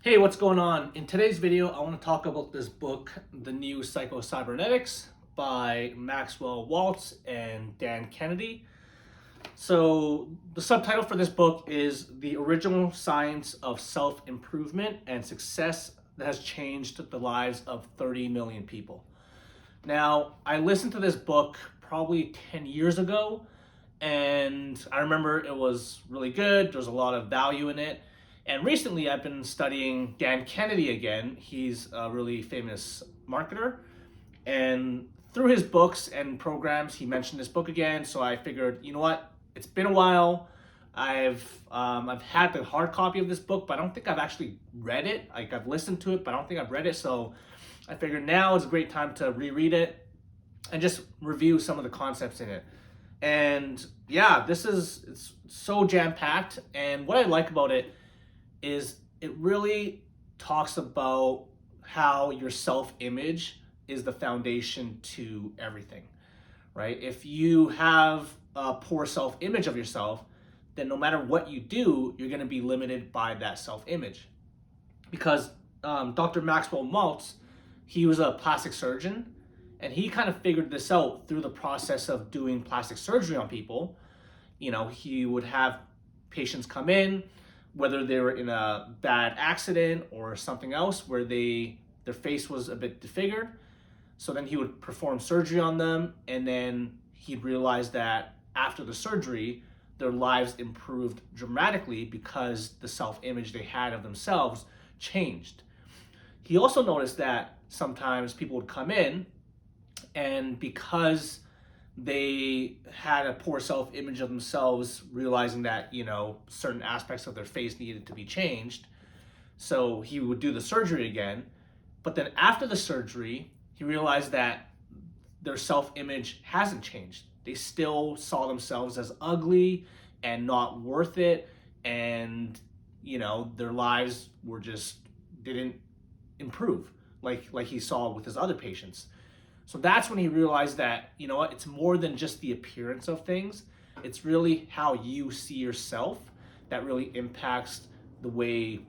Hey, what's going on? In today's video, I want to talk about this book, The New Psycho-Cybernetics by Maxwell Maltz and Dan Kennedy. So the subtitle for this book is The Original Science of Self-Improvement and Success That Has Changed the Lives of 30 Million People. Now, I listened to this book probably 10 years ago, and I remember it was really good. There's a lot of value in it. And recently I've been studying Dan Kennedy again. He's a really famous marketer. And through his books and programs, he mentioned this book again. So I figured, you know what? It's been a while. I've had the hard copy of this book, but I don't think I've actually read it. Like, I've listened to it, but I don't think I've read it. So I figured now is a great time to reread it and just review some of the concepts in it. And yeah, it's so jam-packed. And what I like about it is it really talks about how your self-image is the foundation to everything, right? If you have a poor self-image of yourself, then no matter what you do, you're going to be limited by that self-image. Because Dr. Maxwell Maltz, he was a plastic surgeon, and he kind of figured this out through the process of doing plastic surgery on people. You know, he would have patients come in, whether they were in a bad accident or something else where their face was a bit disfigured. So then he would perform surgery on them, and then he'd realize that after the surgery, their lives improved dramatically because the self-image they had of themselves changed. He also noticed that sometimes people would come in, and because they had a poor self-image of themselves, realizing that, you know, certain aspects of their face needed to be changed. So he would do the surgery again. But then after the surgery, he realized that their self-image hasn't changed. They still saw themselves as ugly and not worth it. And, you know, their lives were just didn't improve like he saw with his other patients. So that's when he realized that, you know what, it's more than just the appearance of things. It's really how you see yourself that really impacts the way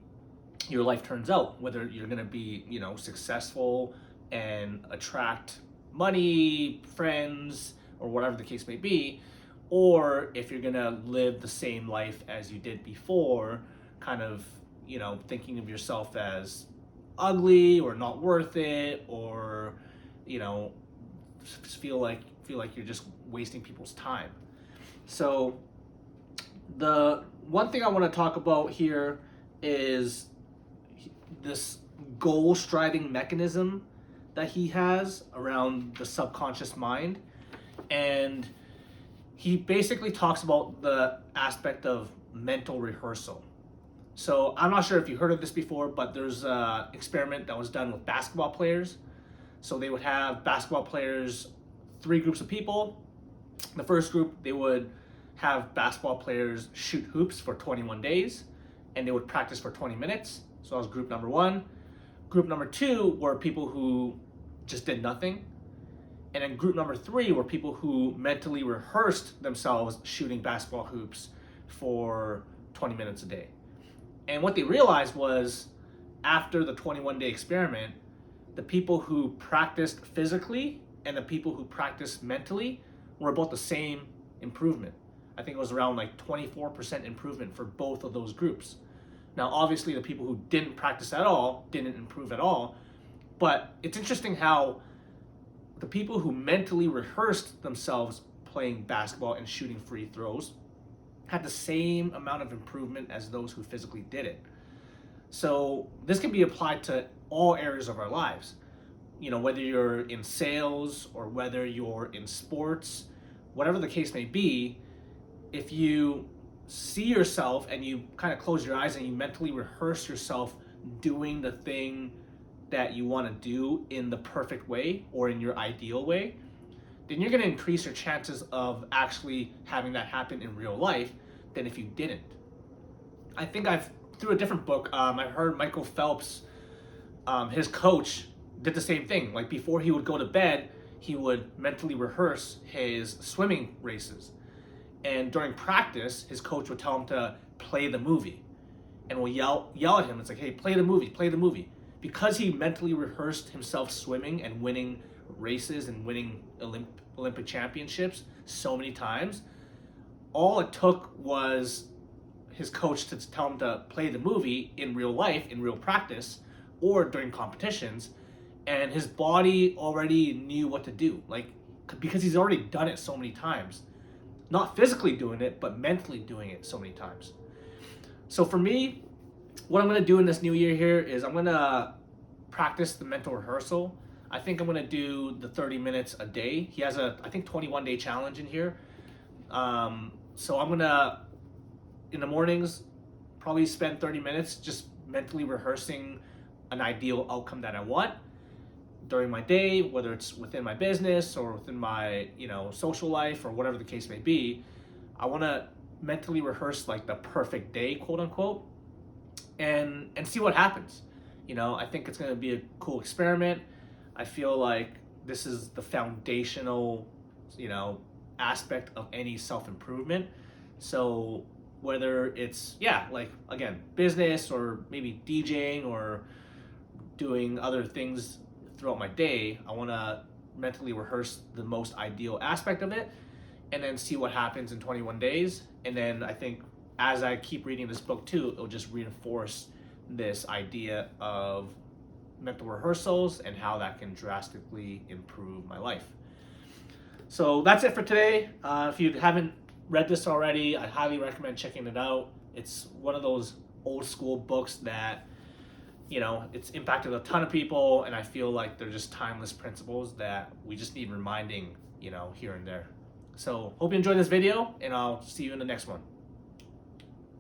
your life turns out, whether you're going to be, you know, successful and attract money, friends, or whatever the case may be, or if you're going to live the same life as you did before, kind of, you know, thinking of yourself as ugly or not worth it, or, you know, feel like you're just wasting people's time. So the one thing I want to talk about here is this goal striving mechanism that he has around the subconscious mind. And he basically talks about the aspect of mental rehearsal. So I'm not sure if you heard of this before, but there's an experiment that was done with basketball players. So they would have basketball players, 3 groups of people. The first group, they would have basketball players shoot hoops for 21 days, and they would practice for 20 minutes. So that was group number 1. Group number 2 were people who just did nothing. And then group number 3 were people who mentally rehearsed themselves shooting basketball hoops for 20 minutes a day. And what they realized was, after the 21-day experiment, the people who practiced physically and the people who practiced mentally were about the same improvement. I think it was around like 24% improvement for both of those groups. Now, obviously, the people who didn't practice at all didn't improve at all. But it's interesting how the people who mentally rehearsed themselves playing basketball and shooting free throws had the same amount of improvement as those who physically did it. So this can be applied to all areas of our lives. You know, whether you're in sales or whether you're in sports, whatever the case may be, if you see yourself and you kind of close your eyes and you mentally rehearse yourself doing the thing that you want to do in the perfect way or in your ideal way, then you're going to increase your chances of actually having that happen in real life than if you didn't. I think through a different book, I've heard Michael Phelps, his coach, did the same thing. Like, before he would go to bed, he would mentally rehearse his swimming races. And during practice, his coach would tell him to play the movie. and will yell at him. It's like, hey, play the movie, play the movie. Because he mentally rehearsed himself swimming and winning races and winning Olympic championships so many times, all it took was his coach to tell him to play the movie in real life, in real practice, or during competitions, and his body already knew what to do. Like, because he's already done it so many times. Not physically doing it, but mentally doing it so many times. So for me, what I'm going to do in this new year here is I'm going to practice the mental rehearsal. I think I'm going to do the 30 minutes a day. He has I think 21-day challenge in here. So I'm going to, in the mornings, probably spend 30 minutes just mentally rehearsing an ideal outcome that I want during my day, whether it's within my business or within my, social life or whatever the case may be. I want to mentally rehearse like the perfect day, quote unquote, and see what happens. I think it's going to be a cool experiment. I feel like this is the foundational, aspect of any self-improvement. So whether it's, like, again, business or maybe DJing or doing other things throughout my day, I want to mentally rehearse the most ideal aspect of it and then see what happens in 21 days. And then I think as I keep reading this book too, it'll just reinforce this idea of mental rehearsals and how that can drastically improve my life. So that's it for today. If you haven't read this already, I highly recommend checking it out. It's one of those old school books that, it's impacted a ton of people, and I feel like they're just timeless principles that we just need reminding, here and there. So hope you enjoyed this video, and I'll see you in the next one.